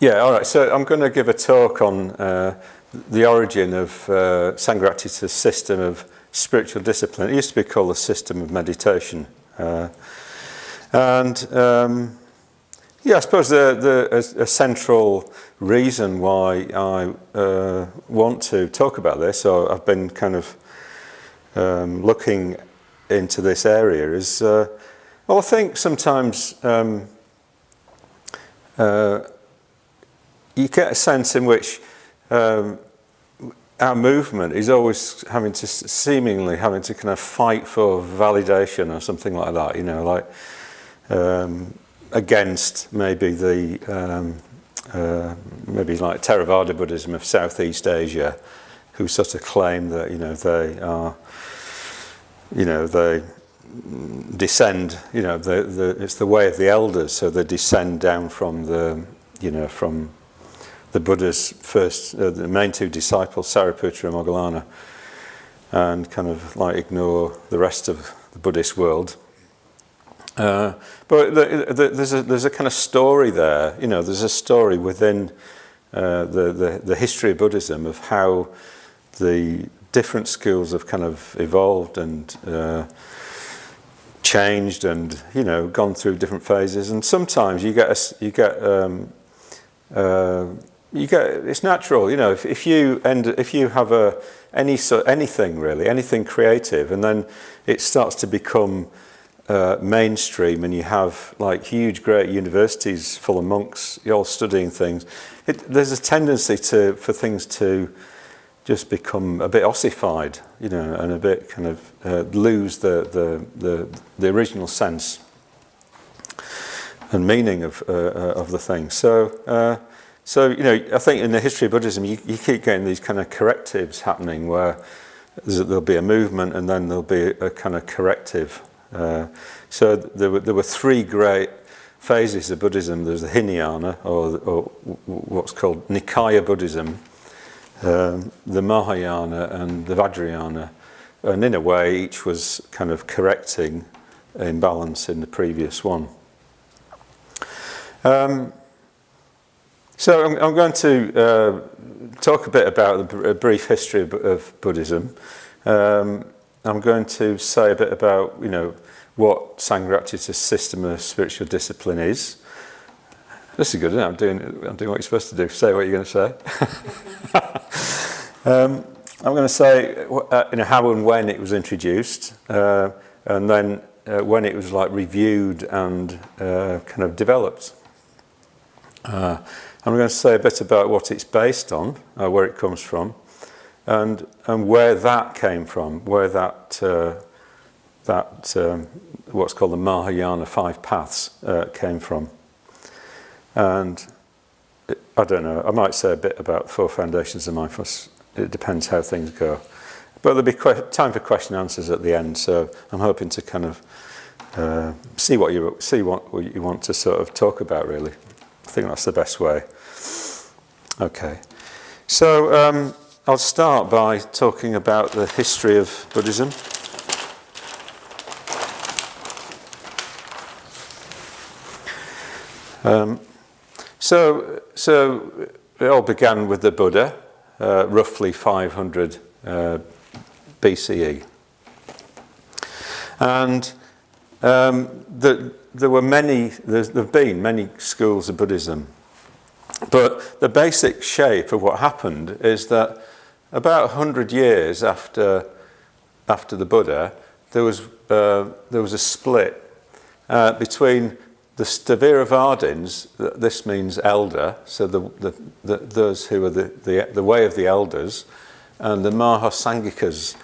Yeah, all right. So I'm going to give a talk on the origin of Sangharakshita's system of spiritual discipline. It used to be called the system of meditation. Yeah, I suppose a central reason why I want to talk about this, or I've been kind of looking into this area, is well, I think sometimes you get a sense in which our movement is always seemingly having to kind of fight for validation or something like that, you know, like against maybe the maybe like Theravada Buddhism of Southeast Asia, who sort of claim that, you know, they are, you know, they descend, you know, it's the way of the elders, so they descend down from the, you know, from the Buddha's first, the main two disciples, Sariputta and Moggallana, and kind of like ignore the rest of the Buddhist world. But there's a kind of story there, you know, there's a story within the history of Buddhism of how the different schools have kind of evolved and changed and, you know, gone through different phases. And sometimes you get it's natural, you know, if you have anything creative, and then it starts to become mainstream, and you have like huge, great universities full of monks, you're all studying things. There's a tendency for things to just become a bit ossified, you know, and a bit kind of lose the original sense and meaning of the thing. So, you know, I think in the history of Buddhism, you keep getting these kind of correctives happening where there'll be a movement and then there'll be a kind of corrective. So there were three great phases of Buddhism. There's the Hinayana, or what's called Nikaya Buddhism, the Mahayana and the Vajrayana. And in a way, each was kind of correcting imbalance in the previous one. So I'm going to talk a bit about a brief history of Buddhism. I'm going to say a bit about, you know, what Sangharakshita's system of spiritual discipline is. This is good, isn't it? I'm doing what you're supposed to do. Say what you're going to say. I'm going to say, you know, how and when it was introduced, and then when it was like reviewed and kind of developed. I'm going to say a bit about what it's based on, where it comes from, and where that came from, where that what's called the Mahayana 5 paths came from. And I don't know, I might say a bit about 4 foundations of mindfulness. It depends how things go. But there'll be time for question and answers at the end, so I'm hoping to kind of see what you want to sort of talk about, really. I think that's the best way. Okay. So I'll start by talking about the history of Buddhism. So it all began with the Buddha, roughly 500 BCE. And there've been many schools of Buddhism. But the basic shape of what happened is that about 100 years after the Buddha, there was a split between the Theravadins. This means elder, so those who are the way of the elders, and the Mahasanghikas,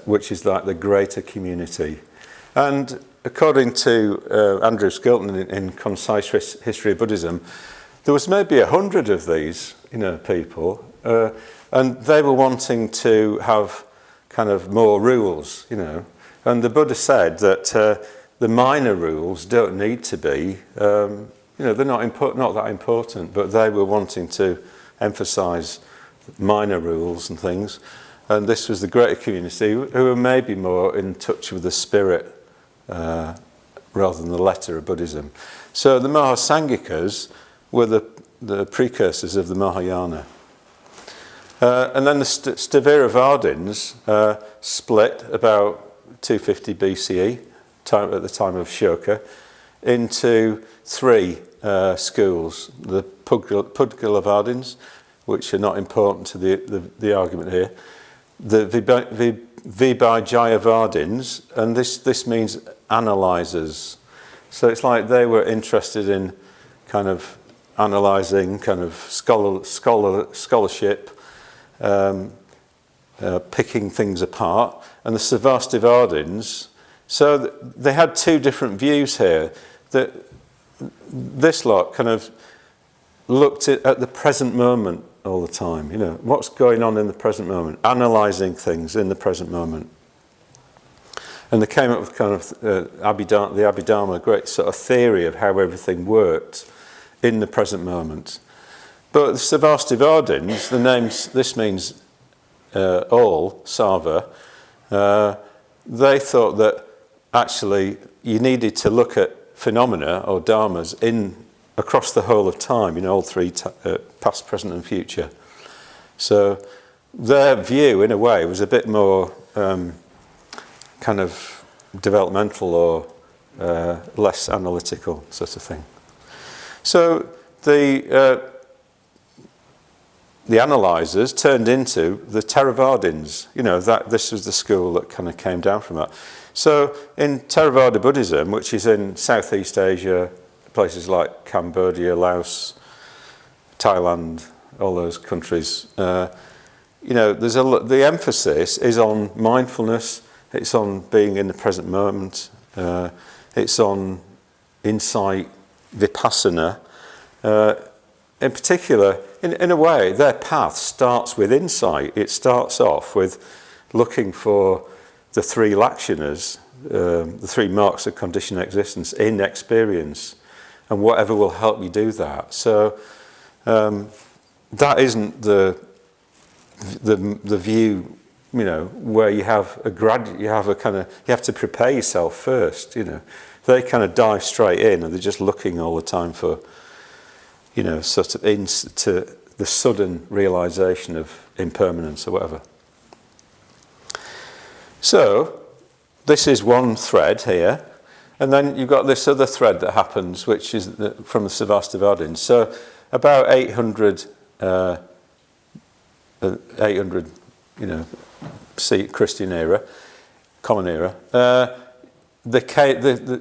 which is like the greater community. And according to Andrew Skilton in Concise History of Buddhism, there was maybe 100 of these, you know, people, and they were wanting to have kind of more rules, you know. And the Buddha said that the minor rules don't need to be, you know, they're not that important, but they were wanting to emphasize minor rules and things. And this was the greater community who were maybe more in touch with the spirit rather than the letter of Buddhism. So the Mahasanghikas were the precursors of the Mahayana. And then the Theravadins split about 250 BCE, at the time of Ashoka, into three schools. The Pudgalavadins, which are not important to the argument here. The Vibhajayavadins, and this means analysers. So it's like they were interested in kind of analysing, kind of scholarship, picking things apart. And the Sarvastivadins, so they had two different views here. That this lot kind of looked at the present moment all the time. You know, what's going on in the present moment, analysing things in the present moment. And they came up with kind of the Abhidharma, a great sort of theory of how everything worked in the present moment. But the Sarvastivadins, this means all, Sarva, they thought that actually you needed to look at phenomena or dharmas across the whole of time, all three, past, present and future. So their view, in a way, was a bit more kind of developmental or less analytical sort of thing. So the analysers turned into the Theravadins. This was the school that kind of came down from that. So in Theravada Buddhism, which is in Southeast Asia, places like Cambodia, Laos, Thailand, all those countries, there's the emphasis is on mindfulness. It's on being in the present moment. It's on insight, vipassana. In particular, in a way, their path starts with insight. It starts off with looking for the three lakshanas, the three marks of conditioned existence in experience, and whatever will help you do that. So that isn't the view, where you have you have to prepare yourself first. They kind of dive straight in, and they're just looking all the time for, sort of into the sudden realization of impermanence or whatever. So this is one thread here, and then you've got this other thread that happens, which is from the Sarvastivadins. So about 800, Christian era, Common Era.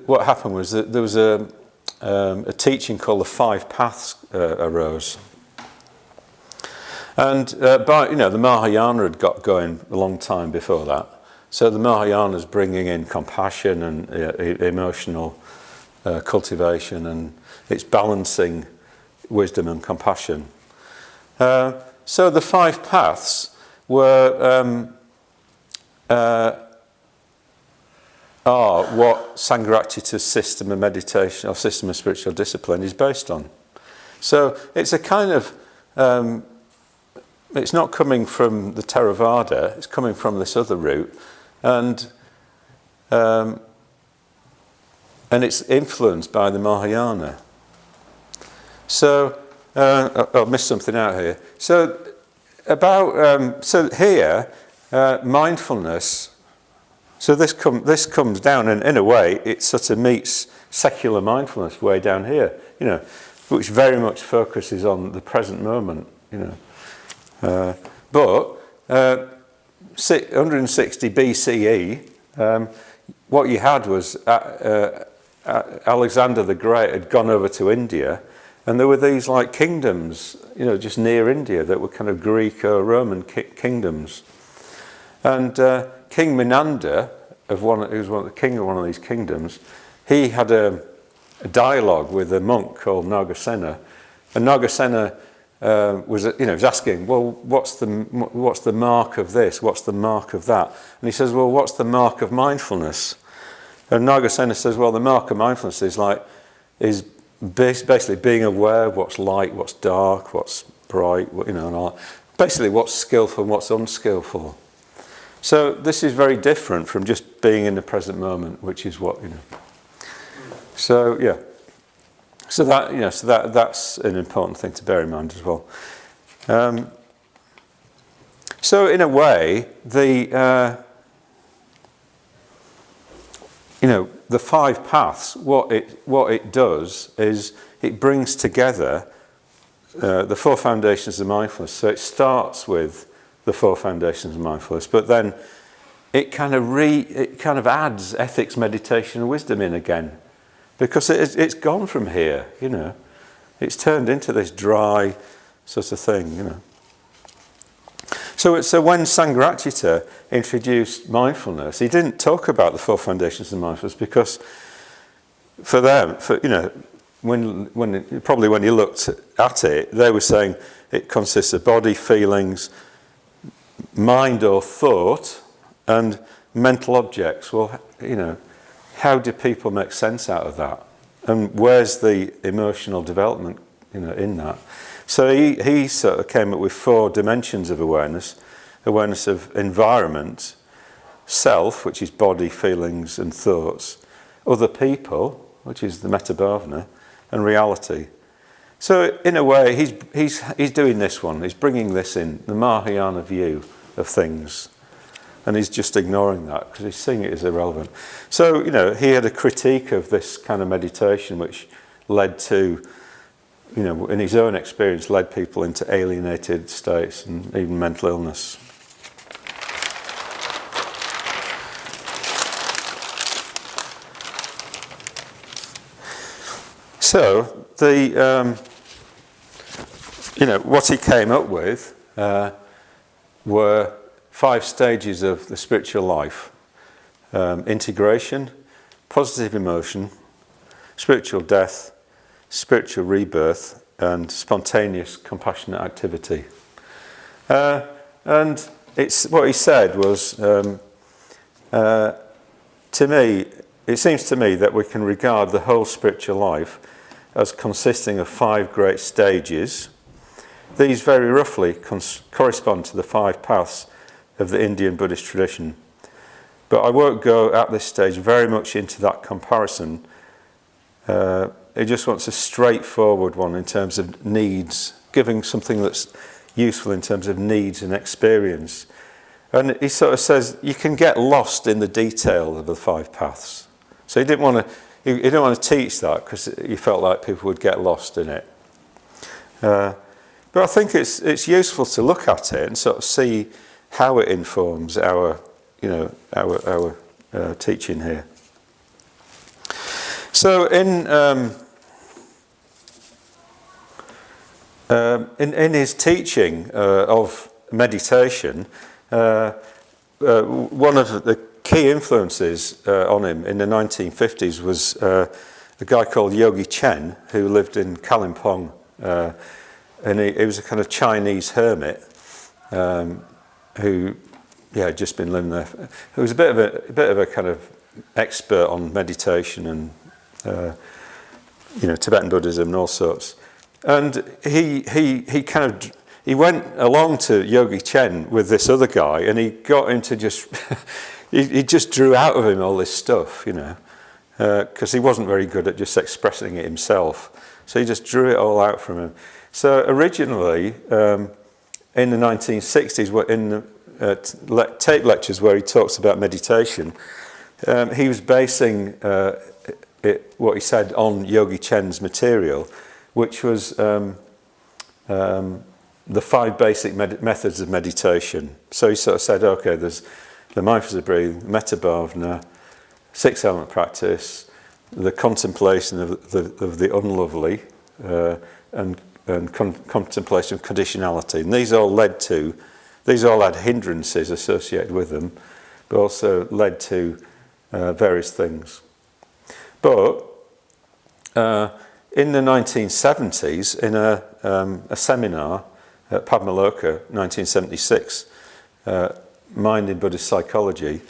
What happened was that there was a teaching called the Five Paths arose, and the Mahayana had got going a long time before that. So the Mahayana is bringing in compassion and emotional cultivation, and it's balancing wisdom and compassion. So the five paths are what Sangharakshita's system of meditation or system of spiritual discipline is based on. So it's a kind of, it's not coming from the Theravada, it's coming from this other route, and it's influenced by the Mahayana. So I'll miss something out here. So here, mindfulness. So this comes down, and in a way, it sort of meets secular mindfulness way down here, which very much focuses on the present moment, But 160 BCE, what you had was Alexander the Great had gone over to India, and there were these like kingdoms, just near India that were kind of Greek or Roman kingdoms. And King Menander, who was the king of one of these kingdoms, he had a dialogue with a monk called Nagasena, and Nagasena was asking, well, what's the mark of this? What's the mark of that? And he says, well, what's the mark of mindfulness? And Nagasena says, well, the mark of mindfulness is basically being aware of what's light, what's dark, what's bright, and all that. Basically what's skillful and what's unskillful. So this is very different from just being in the present moment, which is what, So, yeah. So that's an important thing to bear in mind as well. So in a way, the five paths, what it does is it brings together the four foundations of mindfulness. So it starts with the four foundations of mindfulness, but then it kind of adds ethics, meditation, and wisdom in again, because it's gone from here. It's turned into this dry sort of thing. So when Sangharakshita introduced mindfulness, he didn't talk about the four foundations of mindfulness, because for them, when you looked at it, they were saying it consists of body, feelings, mind or thought, and mental objects. Well, how do people make sense out of that? And where's the emotional development, in that? So he sort of came up with four dimensions of awareness: awareness of environment, self, which is body, feelings, and thoughts; other people, which is the metabhavana; and reality. So in a way, he's doing this one. He's bringing this in, the Mahayana view of things, and he's just ignoring that because he's seeing it as irrelevant. So he had a critique of this kind of meditation, which led to, in his own experience, led people into alienated states and even mental illness. So what he came up with were 5 stages of the spiritual life: integration, positive emotion, spiritual death, spiritual rebirth, and spontaneous compassionate activity. And it's what he said was, to me, it seems to me that we can regard the whole spiritual life as consisting of 5 great stages. These very roughly correspond to the 5 paths of the Indian Buddhist tradition. But I won't go at this stage very much into that comparison. He just wants a straightforward one in terms of needs, giving something that's useful in terms of needs and experience. And he sort of says you can get lost in the detail of the 5 paths. So he didn't want to teach that because he felt like people would get lost in it. But I think it's useful to look at it and sort of see how it informs our teaching here. So in his teaching of meditation, one of the key influences on him in the 1950s was a guy called Yogi Chen, who lived in Kalimpong, and he was a kind of Chinese hermit who had just been living there. He was a bit of a kind of expert on meditation and Tibetan Buddhism and all sorts. And he went along to Yogi Chen with this other guy, and he got him to just he just drew out of him all this stuff, because he wasn't very good at just expressing it himself. So he just drew it all out from him. So originally, in the 1960s, in the tape lectures where he talks about meditation, he was basing what he said on Yogi Chen's material, which was the 5 basic methods of meditation. So he sort of said, okay, there's the mindfulness of breathing, metabhavana, 6-element practice, the contemplation of the unlovely, and contemplation of conditionality. And these all had hindrances associated with them, but also led to various things. But in the 1970s, in a seminar at Padmaloka, 1976, Mind in Buddhist Psychology,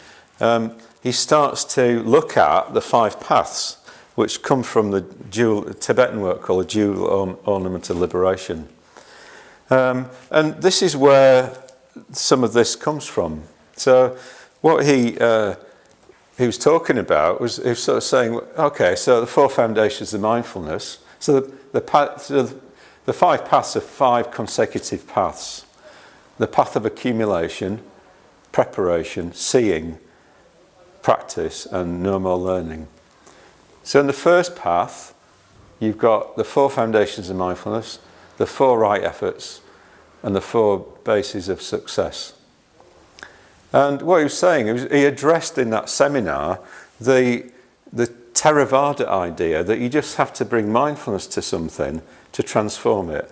he starts to look at the 5 paths, which come from the Tibetan work called the Jewel Ornament of Liberation. And this is where some of this comes from. So what he was talking about was he was sort of saying, okay, so the 4 foundations of mindfulness, So the 5 paths are 5 consecutive paths. The path of accumulation, preparation, seeing, practice, and no more learning. So in the first path, you've got the 4 foundations of mindfulness, the 4 right efforts, and the 4 bases of success. And what he was saying, he addressed in that seminar the Theravada idea that you just have to bring mindfulness to something to transform it.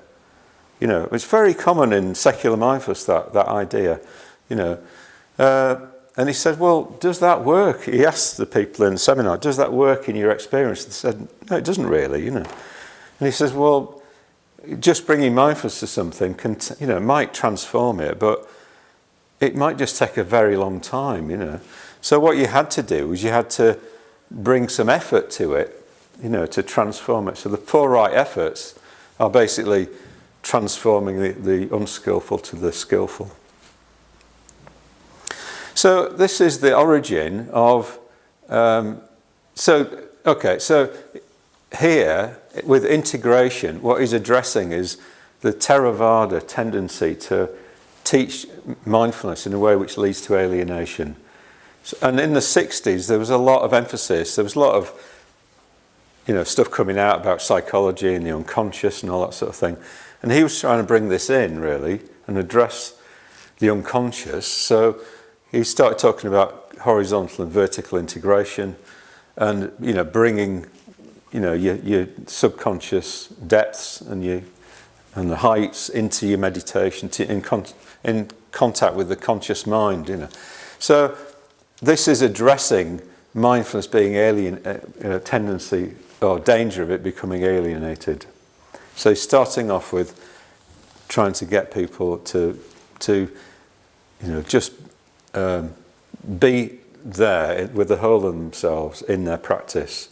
You know, it's very common in secular mindfulness, that idea, you know. And he said, well, does that work? He asked the people in the seminar, does that work in your experience? They said, no, it doesn't really, you know. And he says, well, just bringing mindfulness to something can, you know, might transform it, but it might just take a very long time, you know. So what you had to do was you had to bring some effort to it, you know, to transform it. So the 4 right efforts are basically transforming the unskillful to the skillful. So this is the origin of, so here with integration, what he's addressing is the Theravada tendency to teach mindfulness in a way which leads to alienation. And in the 60s, there was a lot of emphasis, there was a lot of, you know, stuff coming out about psychology and the unconscious and all that sort of thing. And he was trying to bring this in, really, and address the unconscious. So he started talking about horizontal and vertical integration and, you know, bringing, you know, your subconscious depths and the heights into your meditation, in contact with the conscious mind, you know. So this is addressing mindfulness being tendency or danger of it becoming alienated. So he's starting off with trying to get people to you know, just be there with the whole of themselves in their practice.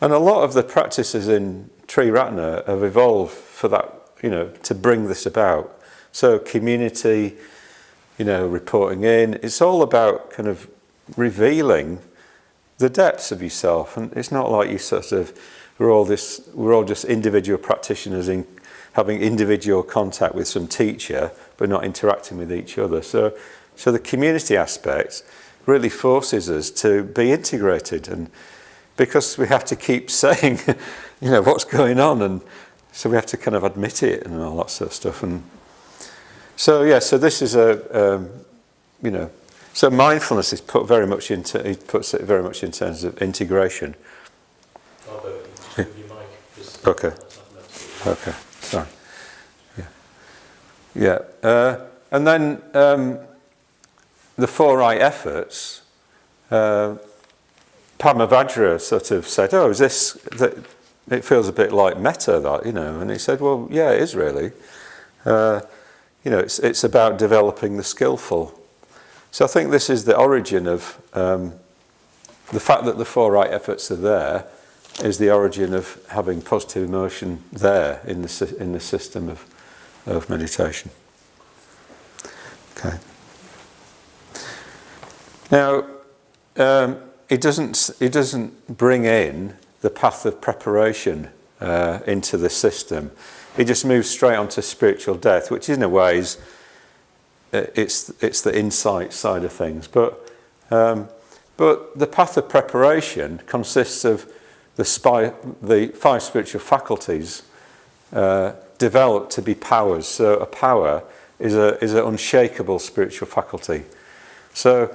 And a lot of the practices in Triratna have evolved for that, you know, to bring this about. So community, you know, reporting in, it's all about kind of revealing the depths of yourself. And it's not like you sort of, we're all just individual practitioners in having individual contact with some teacher, but not interacting with each other. So the community aspect really forces us to be integrated, and because we have to keep saying, you know, what's going on, and so we have to kind of admit it and all that sort of stuff. And so this is you know, so mindfulness is put very much into, he puts it very much in terms of integration. Okay. Okay. Sorry. Yeah. And then the 4 right efforts. Padmavajra sort of said, "Oh, is this that? It feels a bit like metta, that, you know." And he said, "Well, yeah, it is really. You know, it's about developing the skillful." So I think this is the origin of the fact that the 4 right efforts are there. Is the origin of having positive emotion there in the system of meditation. Okay. Now, it doesn't bring in the path of preparation into the system. It just moves straight onto spiritual death, which in a way is it's the insight side of things. But the path of preparation consists of the 5 spiritual faculties developed to be powers. So a power is an unshakable spiritual faculty. So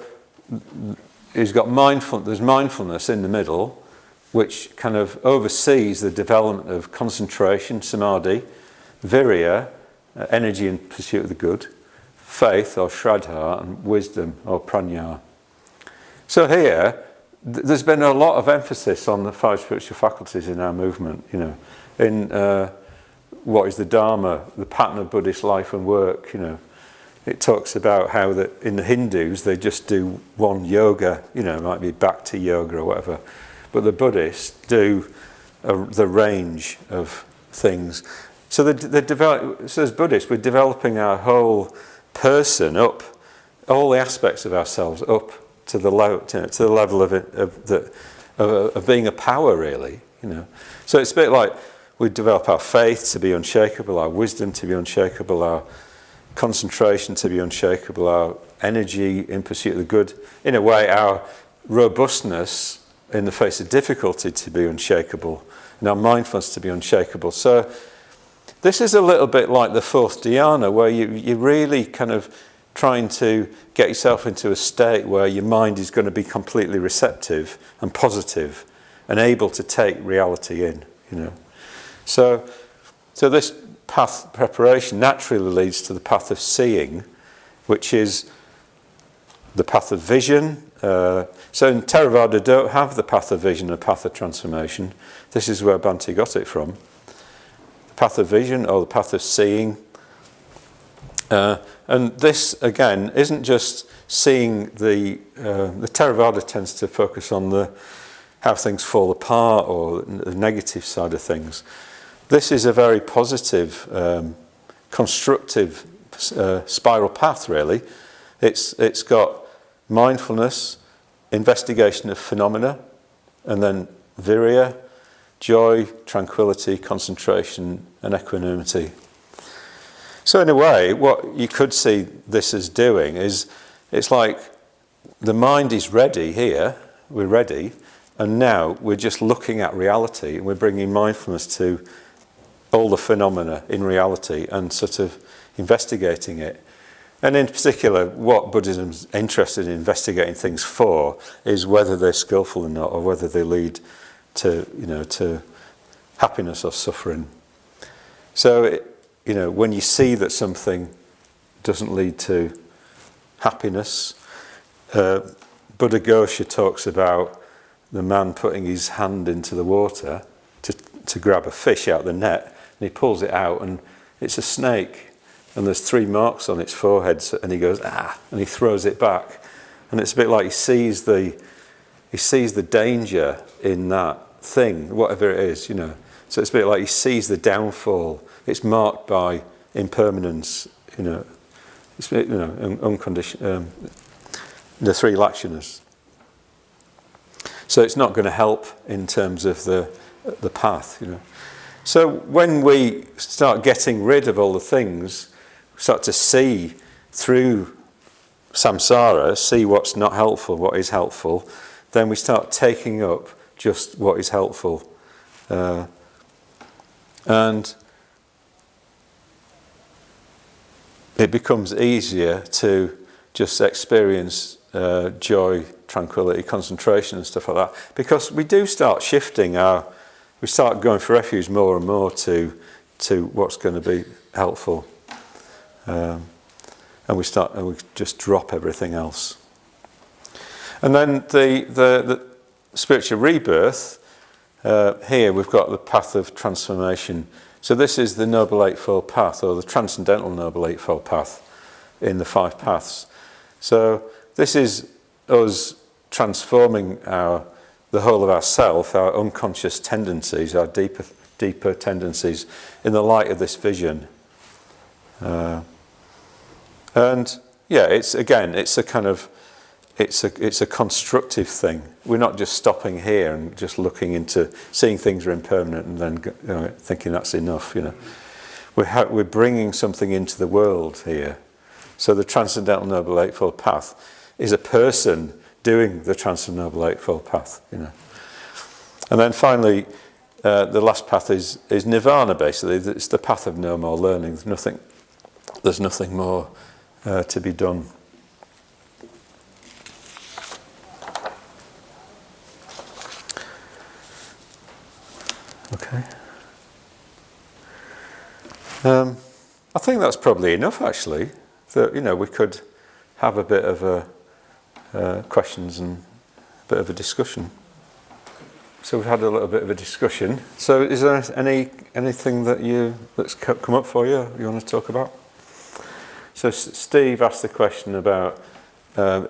there's mindfulness in the middle, which kind of oversees the development of concentration, samadhi, virya, energy in pursuit of the good, faith or shraddha, and wisdom or prajna. So here, there's been a lot of emphasis on the 5 spiritual faculties in our movement, you know, in what is the Dharma, the pattern of Buddhist life and work, you know. It talks about how that in the Hindus they just do one yoga, you know, it might be bhakti yoga or whatever, but the Buddhists do the range of things. So so as Buddhists, we're developing our whole person up, all the aspects of ourselves up to the level of being a power, really, you know. So it's a bit like we develop our faith to be unshakable, our wisdom to be unshakable, our concentration to be unshakable, our energy in pursuit of the good. In a way, our robustness in the face of difficulty to be unshakable, and our mindfulness to be unshakable. So this is a little bit like the fourth Dianna, where you're really kind of trying to get yourself into a state where your mind is going to be completely receptive and positive and able to take reality in, you know. So this path preparation naturally leads to the path of seeing, which is the path of vision. So in Theravada don't have the path of vision and path of transformation. This is where Bhante got it from. The path of vision or the path of seeing. And this, again, isn't just seeing the Theravada tends to focus on how things fall apart or the negative side of things. This is a very positive, constructive spiral path, really. It's got mindfulness, investigation of phenomena, and then virya, joy, tranquility, concentration, and equanimity. So in a way, what you could see this as doing is, it's like the mind is ready here, we're ready, and now we're just looking at reality, and we're bringing mindfulness to all the phenomena in reality and sort of investigating it. And in particular, what Buddhism's interested in investigating things for is whether they're skillful or not, or whether they lead to, you know, to happiness or suffering. So, you know, when you see that something doesn't lead to happiness, Buddha Ghosha talks about the man putting his hand into the water to grab a fish out of the net, and he pulls it out, and it's a snake, and there's 3 marks on its forehead, and he goes, ah, and he throws it back. And it's a bit like he sees the danger in that thing, whatever it is, you know. So it's a bit like he sees the downfall. It's marked by impermanence, you know. It's, you know, unconditioned. The 3 lakshanas. So it's not going to help in terms of the path, you know. So when we start getting rid of all the things, start to see through samsara, see what's not helpful, what is helpful, then we start taking up just what is helpful. And it becomes easier to just experience joy, tranquility, concentration and stuff like that, because we do start shifting we start going for refuge more and more to what's going to be helpful, and we just drop everything else. And then the spiritual rebirth, here we've got the path of transformation. So this is the Noble Eightfold Path, or the Transcendental Noble Eightfold Path in the 5 paths. So this is us transforming the whole of ourself, our unconscious tendencies, our deeper tendencies, in the light of this vision. And yeah, it's a constructive thing. We're not just stopping here and just looking into seeing things are impermanent and then thinking that's enough. You know, we're bringing something into the world here. So the Transcendental Noble Eightfold Path is a person doing the Transcendental Noble Eightfold Path. You know, and then finally, the last path is Nirvana. Basically, it's the path of no more learning. There's nothing more to be done. Okay. I think that's probably enough, actually. That, you know, we could have a bit of questions and a bit of a discussion. So we've had a little bit of a discussion. So is there anything that's come up for you want to talk about? So Steve asked the question about are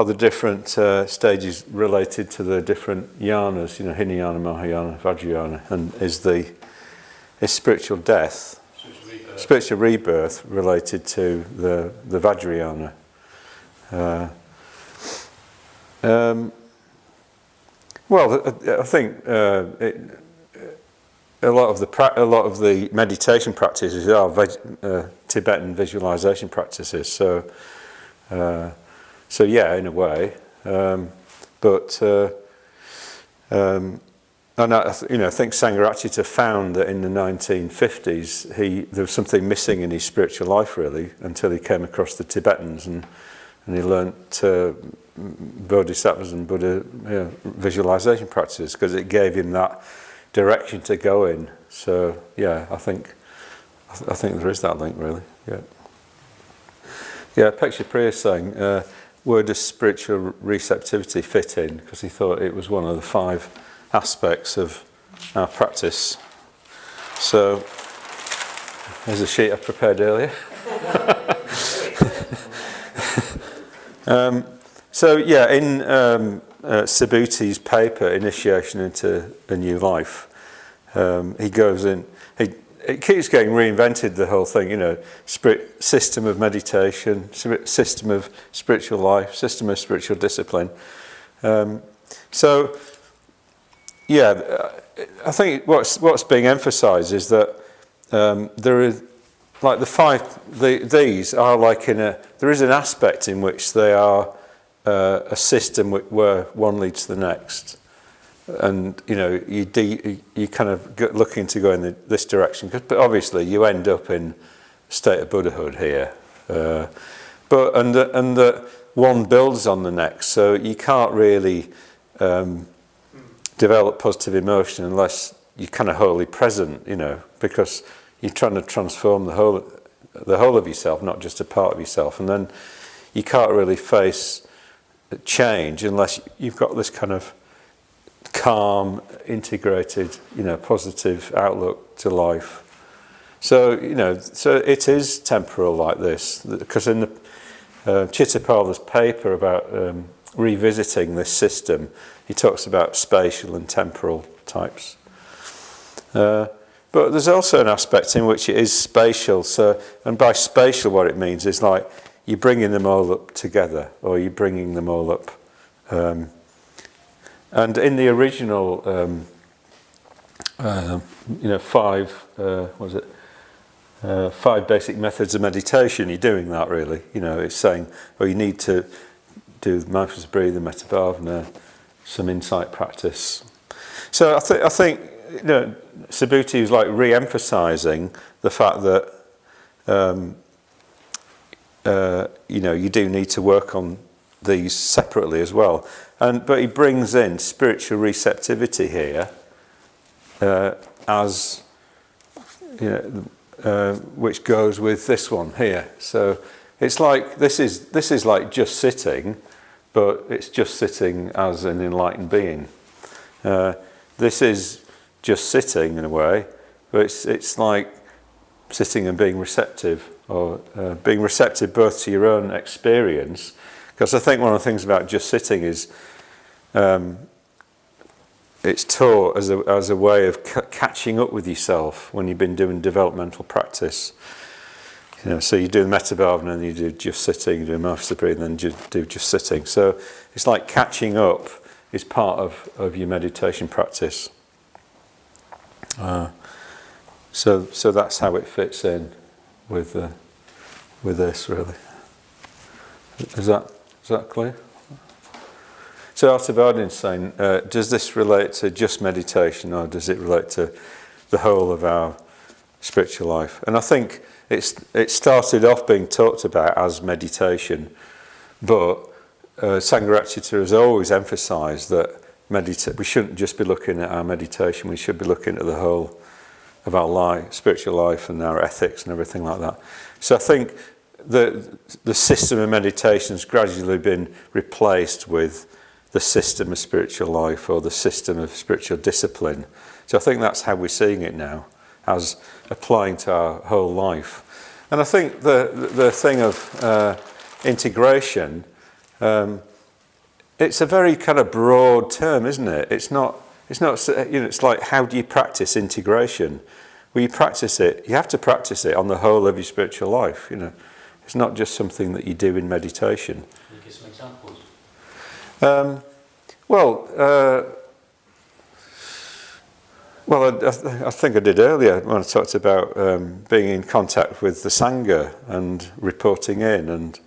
the different stages related to the different yanas, you know, Hinayana, Mahayana, Vajrayana, and is spiritual death, spiritual rebirth related to the Vajrayana? Well, I think a lot of the meditation practices are Tibetan visualization practices. So yeah, in a way, but. And I think Sangharakshita found that in the 1950s there was something missing in his spiritual life really, until he came across the Tibetans and he learnt Bodhisattvas and Buddha visualization practices, because it gave him that direction to go in. So yeah, I think there is that link really. Yeah. Peksha is saying, where does spiritual receptivity fit in? Because he thought it was one of the 5 aspects of our practice. So there's a sheet I prepared earlier. So yeah, in Subhuti's paper, Initiation into a New Life, he goes in, it keeps getting reinvented, the whole thing, system of meditation, system of spiritual life, system of spiritual discipline. So yeah, I think what's being emphasised is that there is, like these are like there is an aspect in which they are a system where one leads to the next, and you kind of looking to go in this direction, but obviously you end up in a state of Buddhahood here, but and that one builds on the next, so you can't really develop positive emotion unless you're kind of wholly present, because you're trying to transform the whole of yourself, not just a part of yourself, and then you can't really face change unless you've got this kind of calm, integrated, positive outlook to life. So so it is temporal like this, because in the Chittapala's paper about revisiting this system, he talks about spatial and temporal types. But there's also an aspect in which it is spatial. So, and by spatial, what it means is like you're bringing them all up together, or you're bringing them all up. And in the original, 5 basic methods of meditation, you're doing that really. It's saying, you need to do mindfulness breathing, metta bhavana, some insight practice. So I think Subhuti was like re-emphasising the fact that you do need to work on these separately as well, but he brings in spiritual receptivity here as which goes with this one here. So it's like this is like just sitting, but it's just sitting as an enlightened being. This is just sitting in a way, but it's like sitting and being receptive, or being receptive both to your own experience. Because I think one of the things about just sitting is it's taught as a way of catching up with yourself when you've been doing developmental practice. So you do the metta bhavana, and you do just sitting, you do mindfulness breathing, and then you do just sitting. So it's like catching up is part of your meditation practice. So that's how it fits in with this really. Is that clear? So Artavardin's saying, does this relate to just meditation, or does it relate to the whole of our spiritual life? And I think it started off being talked about as meditation, but Sangharakshita has always emphasised that we shouldn't just be looking at our meditation, we should be looking at the whole of our life, spiritual life, and our ethics and everything like that. So I think the system of meditation has gradually been replaced with the system of spiritual life, or the system of spiritual discipline. So I think that's how we're seeing it now, as applying to our whole life. And I think the thing of integration, it's a very kind of broad term, isn't it? It's not. It's like, how do you practice integration? Well, you practice it. You have to practice it on the whole of your spiritual life. It's not just something that you do in meditation. Can you give some examples? Well, I think I did earlier when I talked about being in contact with the Sangha and reporting in, and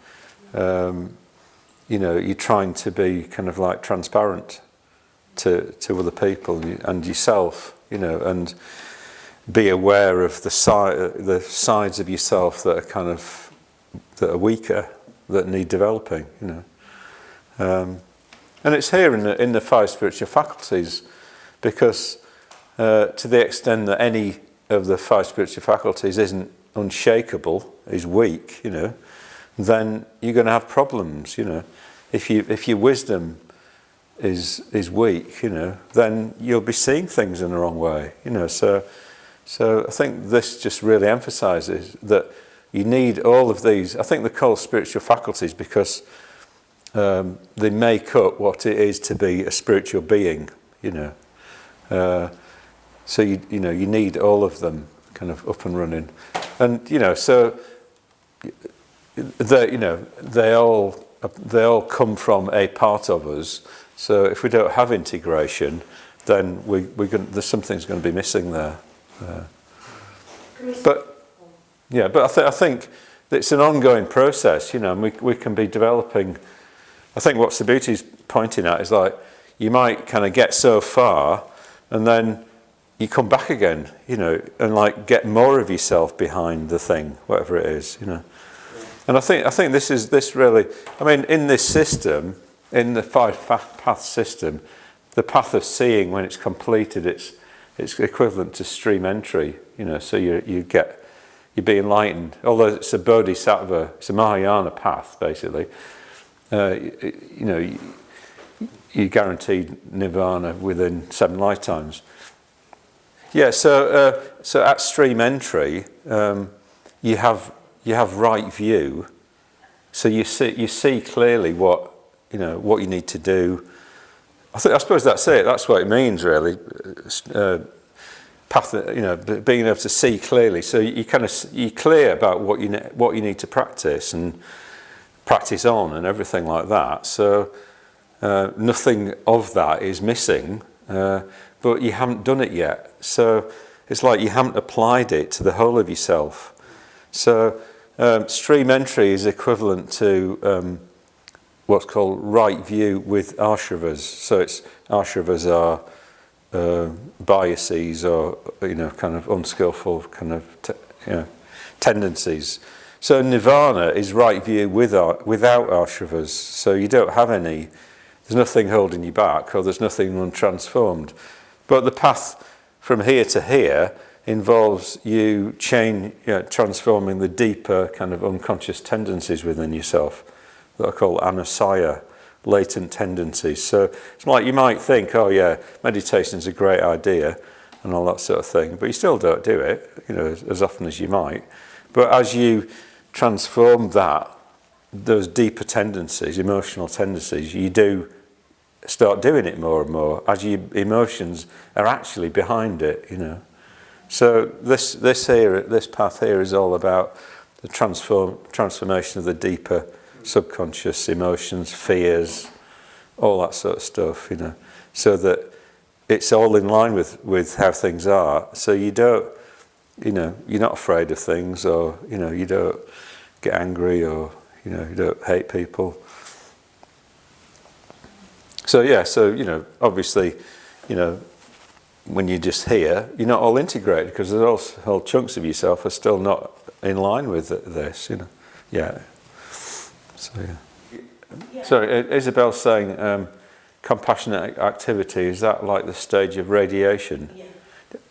you're trying to be kind of like transparent to other people and yourself, and be aware of the sides of yourself that are weaker, that need developing, and it's here in the five spiritual faculties, because to the extent that any of the five spiritual faculties isn't unshakable, is weak, then you're going to have problems, If your wisdom is weak, then you'll be seeing things in the wrong way, So I think this just really emphasises that you need all of these. I think they're called spiritual faculties because they make up what it is to be a spiritual being, So you need all of them kind of up and running, and so they all come from a part of us. So if we don't have integration, then there's something's going to be missing there. But I think it's an ongoing process, and we can be developing. I think what Subhuti's pointing at is like you might kind of get so far, and then you come back again, and like get more of yourself behind the thing, whatever it is, And I think this really. I mean, in this system, in the five path system, the path of seeing, when it's completed, it's equivalent to stream entry, So you be enlightened. Although it's a bodhisattva, it's a Mahayana path, basically. You guaranteed nirvana within 7 lifetimes. Yeah. So at stream entry, you have right view. So you see clearly what you need to do. I suppose that's it. That's what it means, really. Path, being able to see clearly. So you're clear about what you need to practice and practice on and everything like that. So nothing of that is missing, but you haven't done it yet. So it's like you haven't applied it to the whole of yourself. So stream entry is equivalent to what's called right view with ashravas. So ashravas are biases or kind of unskillful kind of tendencies. So nirvana is right view without ashravas. So you don't have any. There's nothing holding you back, or there's nothing untransformed. But the path from here to here involves you transforming the deeper kind of unconscious tendencies within yourself that are called anusaya, latent tendencies. So it's like you might think, oh yeah, meditation's a great idea and all that sort of thing, but you still don't do it, as often as you might. But as you transform those deeper tendencies, emotional tendencies, you do start doing it more and more as your emotions are actually behind it, So this path here is all about the transformation of the deeper subconscious emotions, fears, all that sort of stuff, so that it's all in line with how things are. So you don't, you're not afraid of things, or you don't get angry, or you don't hate people. So obviously, when you're just here, you're not all integrated, because there's whole chunks of yourself are still not in line with this, Yeah. So yeah. Sorry, Isabel's saying compassionate activity, is that like the stage of radiation?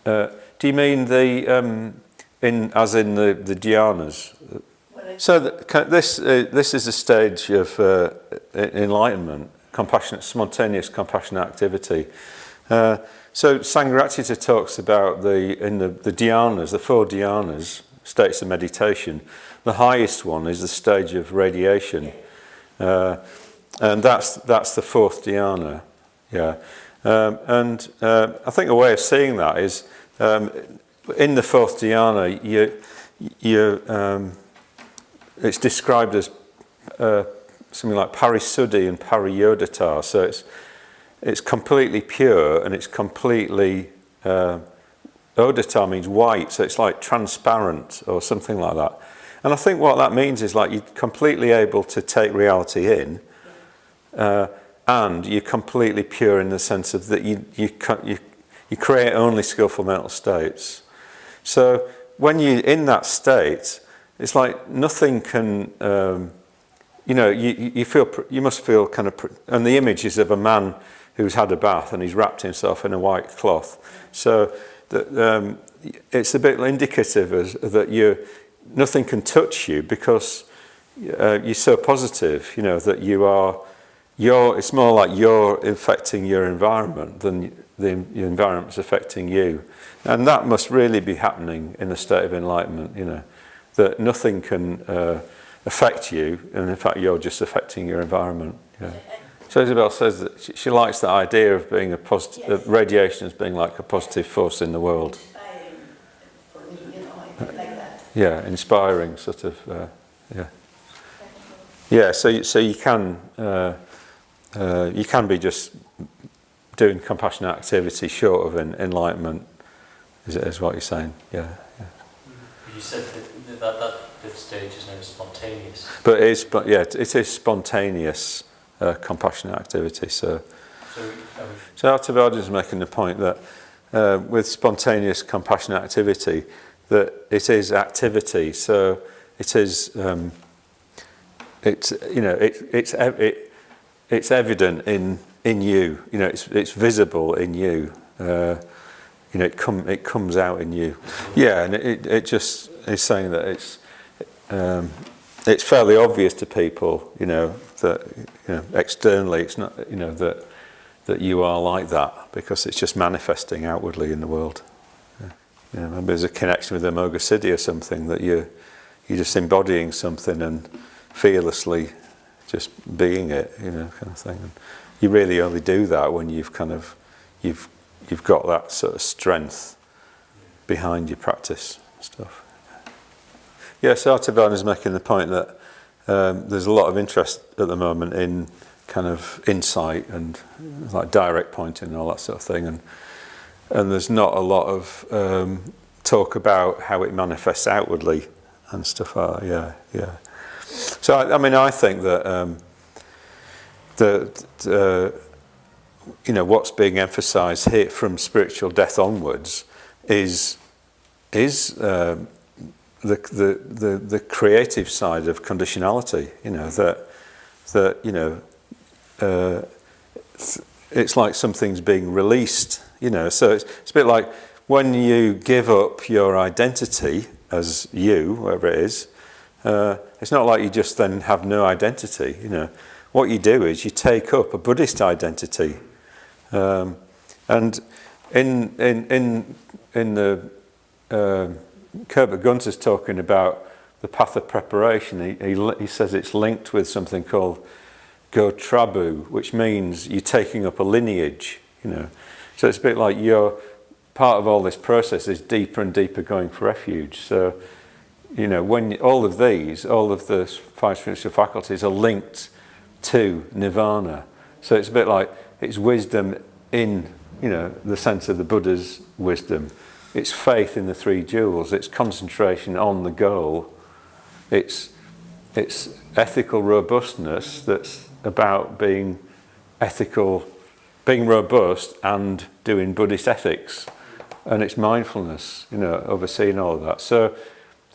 Yeah. Do you mean as in the Diannas? So this is a stage of enlightenment, spontaneous compassionate activity. So Sangharakshita talks about in the Diannas, the 4 Diannas, states of meditation. The highest one is the stage of radiation, and that's the 4th Dianna. Yeah, and I think a way of seeing that is in the 4th Dianna, it's described as something like parisuddhi and pariyodhata. So it's completely pure and it's completely odata means white, so it's like transparent or something like that. And I think what that means is like you're completely able to take reality in, and you're completely pure in the sense of that you create only skillful mental states. So when you're in that state, it's like nothing can, you must feel kind of, and the image is of a man who's had a bath and he's wrapped himself in a white cloth. So that, it's a bit indicative that nothing can touch you because you're so positive, that it's more like you're affecting your environment than your environment's affecting you. And that must really be happening in a state of enlightenment, that nothing can affect you, and in fact you're just affecting your environment. So Isabel says that she likes the idea of being of radiation as being like a positive force in the world. Inspiring for me, I like that. Yeah, inspiring sort of, yeah. Yeah, so you can be just doing compassionate activity short of enlightenment, is what you're saying. Yeah. You said that fifth stage is now spontaneous. But it is spontaneous compassionate activity. So Artavedra is making the point that with spontaneous compassionate activity, that it is activity. So it is. It's evident in you. It's visible in you. It comes out in you. Yeah, and it just is saying that it's fairly obvious to people. That externally it's not. That you are like that because it's just manifesting outwardly in the world. Maybe there's a connection with Amoga Siddhi or something that you're just embodying something and fearlessly just being it, kind of thing. And you really only do that when you've got that sort of strength behind your practice stuff. Yeah, so Artavedra is making the point that there's a lot of interest at the moment in kind of insight and like direct pointing and all that sort of thing, and there's not a lot of talk about how it manifests outwardly and stuff like that. Yeah. So I think that what's being emphasised here from spiritual death onwards is the creative side of conditionality. It's like something's being released. So it's a bit like when you give up your identity as you, whatever it is. It's not like you just then have no identity. What you do is you take up a Buddhist identity, and in the Herbert Gunter's talking about the path of preparation. He says it's linked with something called Gotrabu, which means you're taking up a lineage. So it's a bit like you're part of all this process is deeper and deeper going for refuge. So. When all of the five spiritual faculties are linked to Nirvana. So it's a bit like it's wisdom in, the sense of the Buddha's wisdom. It's faith in the three jewels. It's concentration on the goal. It's ethical robustness that's about being ethical, being robust and doing Buddhist ethics. And it's mindfulness, overseeing all of that.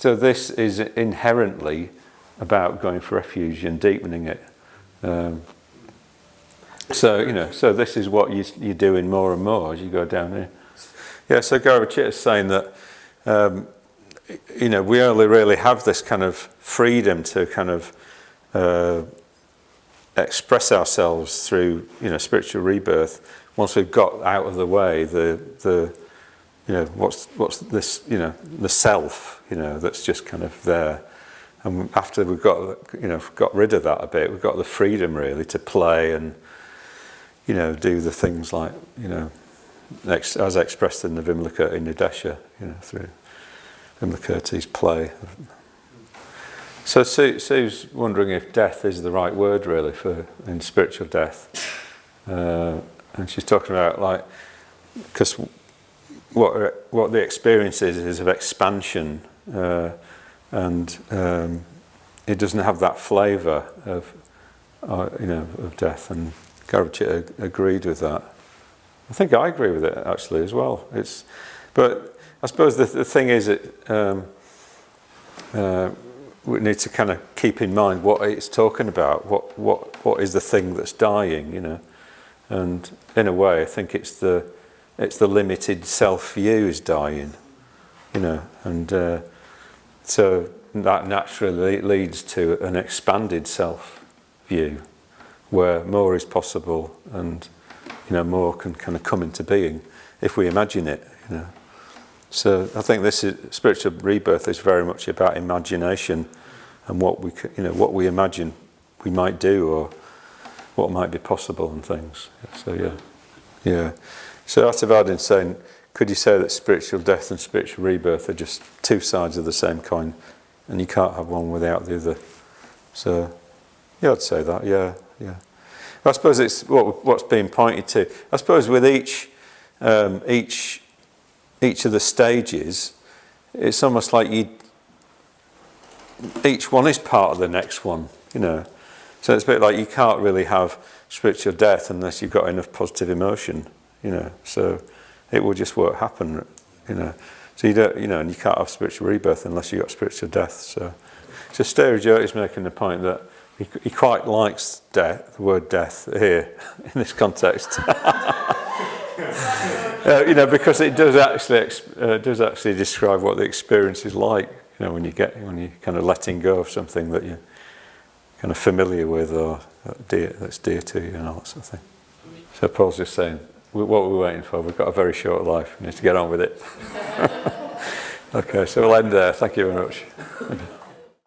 So this is inherently about going for refuge and deepening it. So this is what you're doing more and more as you go down here. Yeah, so Gauracita is saying that, we only really have this kind of freedom to kind of express ourselves through, spiritual rebirth once we've got out of the way what's this, the self, that's just kind of there. And after we've got rid of that a bit, we've got the freedom really to play and, do the things like, as expressed in the Vimlakirti Nidesha, through Vimlakirti's play. So Sue's wondering if death is the right word really in spiritual death. And she's talking about because what the experience is of expansion, and it doesn't have that flavour of of death. And Garavachita agreed with that. I think I agree with it actually as well. But I suppose the thing is that we need to kind of keep in mind what it's talking about. What is the thing that's dying? And in a way, I think it's the limited self view is dying. And so that naturally leads to an expanded self view, where more is possible and more can kind of come into being if we imagine it. So I think spiritual rebirth is very much about imagination and what we imagine we might do or what might be possible and things. So yeah. So Atavadin saying, could you say that spiritual death and spiritual rebirth are just two sides of the same coin, and you can't have one without the other? So yeah, I'd say that. Yeah. I suppose it's what's being pointed to. I suppose with each of the stages, it's almost like each one is part of the next one. So it's a bit like you can't really have spiritual death unless you've got enough positive emotion. So it will just won't happen. So you don't. And you can't have spiritual rebirth unless you've got spiritual death. So Stereo is making the point that he quite likes the word death here in this context. Because it does actually describe what the experience is like. When you're kind of letting go of something that you're kind of familiar with or that's dear to you and all that sort of thing. So Paul's just saying, what we're waiting for, we've got a very short life. We need to get on with it. Okay, so we'll end there. Thank you very much.